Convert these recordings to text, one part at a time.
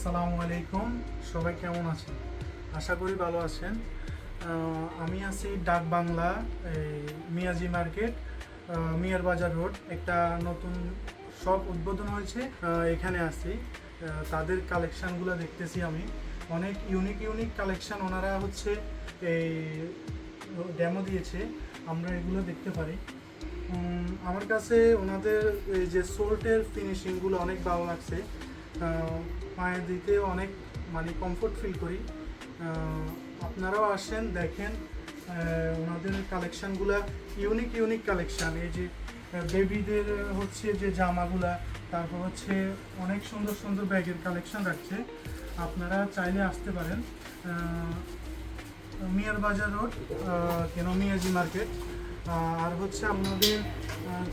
আসসালামু আলাইকুম, সবাই কেমন আছেন? আশা করি ভালো আছেন। আমি আছি ডাক বাংলা মিয়াজি মার্কেট, মিয়ার বাজার রোড। একটা নতুন শপ উদ্বোধন হয়েছে, এখানে আছি। তাদের কালেকশানগুলো দেখতেছি আমি। অনেক ইউনিক কালেকশান ওনারা হচ্ছে এই ডেমো দিয়েছে, আমরা এগুলো দেখতে পারি। আমার কাছে ওনাদের এই যে সোল্টের ফিনিশিংগুলো অনেক ভালো লাগছে। পায়ে দিতে অনেক কমফোর্ট ফিল করি। আপনারাও আসেন, দেখেন ওনাদের কালেকশানগুলো ইউনিক কালেকশান। এই যে বেবিদের হচ্ছে যে জামাগুলা, তারপর হচ্ছে অনেক সুন্দর ব্যাগের কালেকশান রাখছে। আপনারা চাইলে আসতে পারেন। মিয়ার বাজার রোড, মিয়াজি মার্কেট। আর হচ্ছে আপনাদের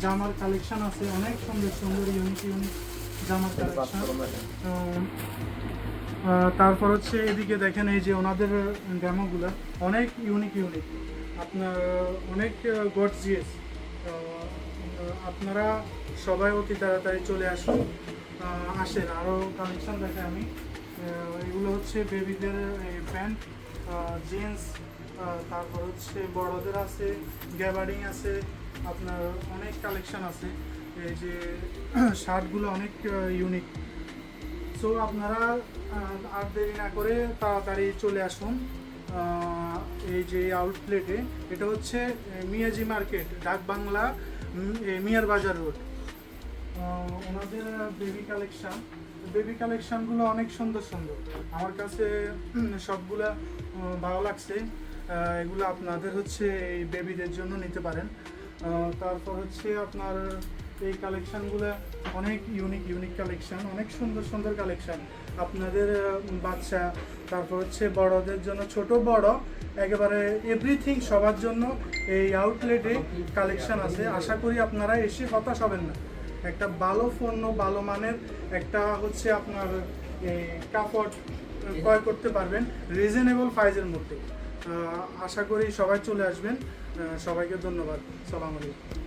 জামার কালেকশান আছে, অনেক সুন্দর ইউনিক জামার কালেকশান। তারপর হচ্ছে এদিকে দেখেন, এই যে ওনাদের ডেমোগুলো অনেক ইউনিক। আপনার অনেক গর্জিয়াস। আপনারা সবাই অতি তাড়াতাড়ি চলে আসেন। আরও কালেকশান দেখে আমি। এগুলো হচ্ছে বেবিদের প্যান্ট, জিন্স, তারপর হচ্ছে বড়দের আছে, গ্যাবার্ডিং আছে। আপনার অনেক কালেকশান আছে। এই যে শার্টগুলো অনেক ইউনিক। সো আপনারা আর দেরি না করে তাড়াতাড়ি চলে আসুন এই যে আউটলেটে। এটা হচ্ছে মিয়াজি মার্কেট, ডাক বাংলা, মিয়ার বাজার রোড। ওনাদের বেবি কালেকশানগুলো অনেক সুন্দর। আমার কাছে সবগুলা ভালো লাগছে। এগুলো আপনাদের হচ্ছে এই বেবিদের জন্য নিতে পারেন। তারপর হচ্ছে আপনার এই কালেকশানগুলো অনেক ইউনিক কালেকশান, অনেক সুন্দর কালেকশান আপনাদের বাচ্চা, তারপর হচ্ছে বড়দের জন্য, ছোট বড় একেবারে এভরিথিং সবার জন্য এই আউটলেটে কালেকশান আছে। আশা করি আপনারা এসে হতাশ হবেন না। একটা ভালো পণ্য, ভালো মানের একটা হচ্ছে আপনার কাপড় ক্রয় করতে পারবেন রিজনেবল প্রাইসের মধ্যে। আশা করি সবাই চলে আসবেন। সবাইকে ধন্যবাদ। সালাম আলাইকুম।